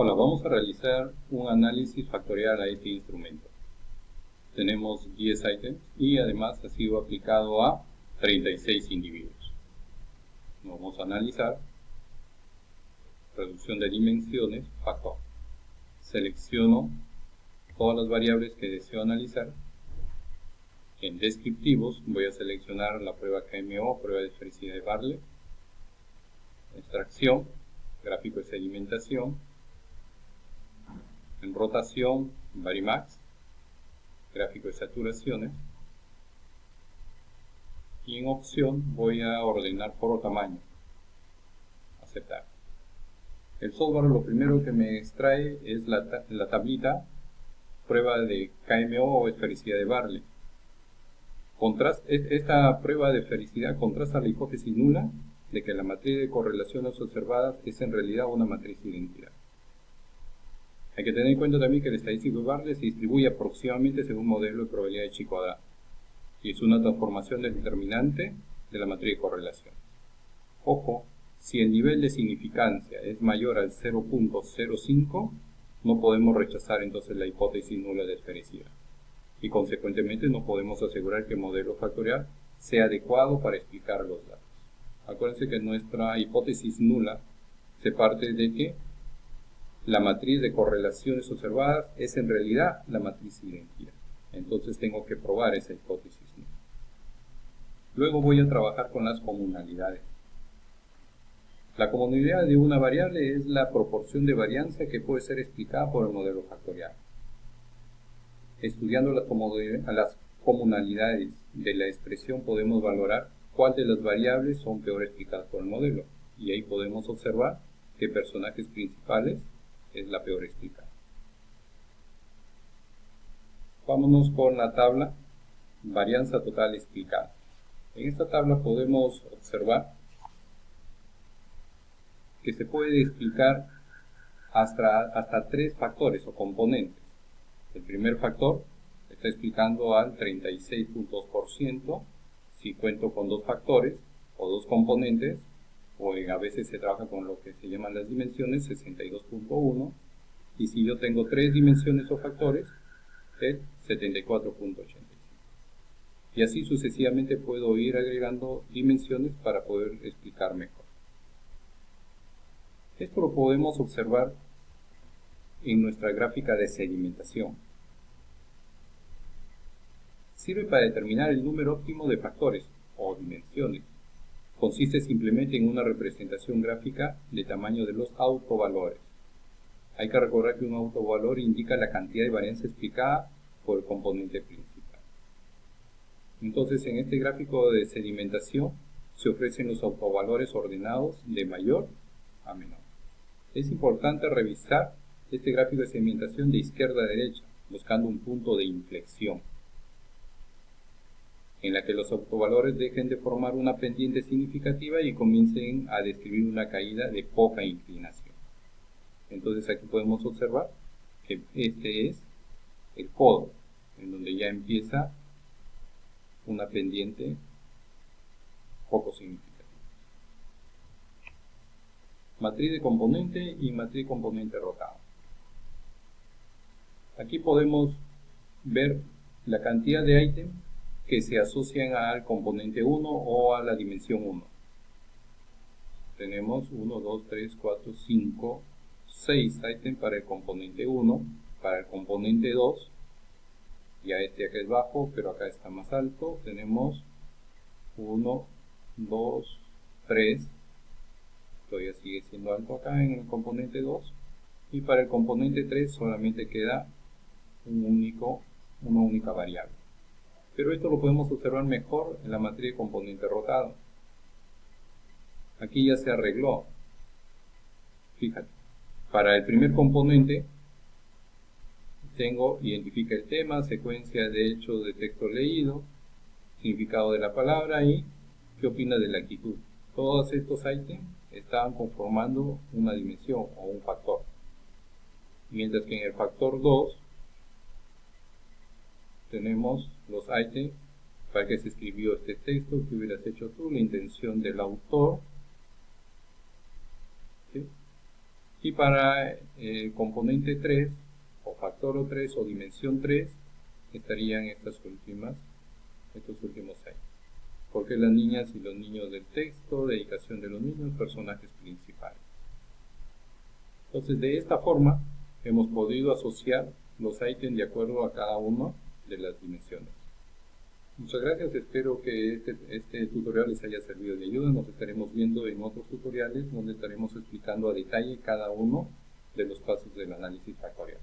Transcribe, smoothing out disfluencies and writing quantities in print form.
Hola, vamos a realizar un análisis factorial a este instrumento. Tenemos 10 ítems y además ha sido aplicado a 36 individuos. Vamos a analizar reducción de dimensiones, factor. Selecciono todas las variables que deseo analizar. En descriptivos voy a seleccionar la prueba KMO, prueba de esfericidad de Bartlett. Extracción, gráfico de sedimentación. En rotación, Varimax, gráfico de saturaciones. Y en opción voy a ordenar por tamaño. Aceptar. El software lo primero que me extrae es la tablita prueba de KMO o esfericidad de Bartlett. Esta prueba de esfericidad contrasta la hipótesis nula de que la matriz de correlaciones observadas es en realidad una matriz de identidad. Hay que tener en cuenta también que el estadístico de Bartlett se distribuye aproximadamente según un modelo de probabilidad de chi cuadrado y es una transformación del determinante de la matriz de correlación. Ojo, si el nivel de significancia es mayor al 0.05, no podemos rechazar entonces la hipótesis nula de esfericidad y consecuentemente no podemos asegurar que el modelo factorial sea adecuado para explicar los datos. Acuérdense que nuestra hipótesis nula se parte de que la matriz de correlaciones observadas es en realidad la matriz de identidad. Entonces tengo que probar esa hipótesis nula. Luego voy a trabajar con las comunalidades. La comunalidad de una variable es la proporción de varianza que puede ser explicada por el modelo factorial. Estudiando las comunalidades de la expresión podemos valorar cuál de las variables son peor explicadas por el modelo. Y ahí podemos observar que personajes principales es la peor explicada. Vámonos con la tabla varianza total explicada. En esta tabla podemos observar que se puede explicar hasta 3 factores o componentes. El primer factor está explicando al 36.2% si cuento con 2 factores o 2 componentes, o a veces se trabaja con lo que se llaman las dimensiones, 62.1, y si yo tengo 3 dimensiones o factores, el 74.85. Y así sucesivamente puedo ir agregando dimensiones para poder explicar mejor. Esto lo podemos observar en nuestra gráfica de sedimentación. Sirve para determinar el número óptimo de factores o dimensiones. Consiste simplemente en una representación gráfica de tamaño de los autovalores. Hay que recordar que un autovalor indica la cantidad de varianza explicada por el componente principal. Entonces, en este gráfico de sedimentación se ofrecen los autovalores ordenados de mayor a menor. Es importante revisar este gráfico de sedimentación de izquierda a derecha, buscando un punto de inflexión, en la que los autovalores dejen de formar una pendiente significativa y comiencen a describir una caída de poca inclinación. Entonces aquí podemos observar que este es el codo, en donde ya empieza una pendiente poco significativa. Matriz de componente y matriz de componente rotado. Aquí podemos ver la cantidad de ítems que se asocian al componente 1 o a la dimensión 1. Tenemos 1, 2, 3, 4, 5, 6 ítems para el componente 1, para el componente 2, ya este acá es bajo, pero acá está más alto, tenemos 1, 2, 3, todavía sigue siendo alto acá en el componente 2, y para el componente 3 solamente queda una única variable. Pero esto lo podemos observar mejor en la matriz de componente rotado. Aquí ya se arregló. Fíjate, para el primer componente identifica el tema, secuencia de hechos de texto leído, significado de la palabra y qué opina de la actitud. Todos estos ítems estaban conformando una dimensión o un factor. Mientras que en el factor 2 tenemos los ítems para que se escribió este texto, que hubieras hecho tú, la intención del autor, ¿sí? Y para componente 3, o factor 3 o dimensión 3, estarían estos últimos 6. ¿Por qué las niñas y los niños del texto? Dedicación de los niños, personajes principales. Entonces, de esta forma, hemos podido asociar los ítems de acuerdo a cada una de las dimensiones. Muchas gracias, espero que este tutorial les haya servido de ayuda. Nos estaremos viendo en otros tutoriales donde estaremos explicando a detalle cada uno de los pasos del análisis factorial.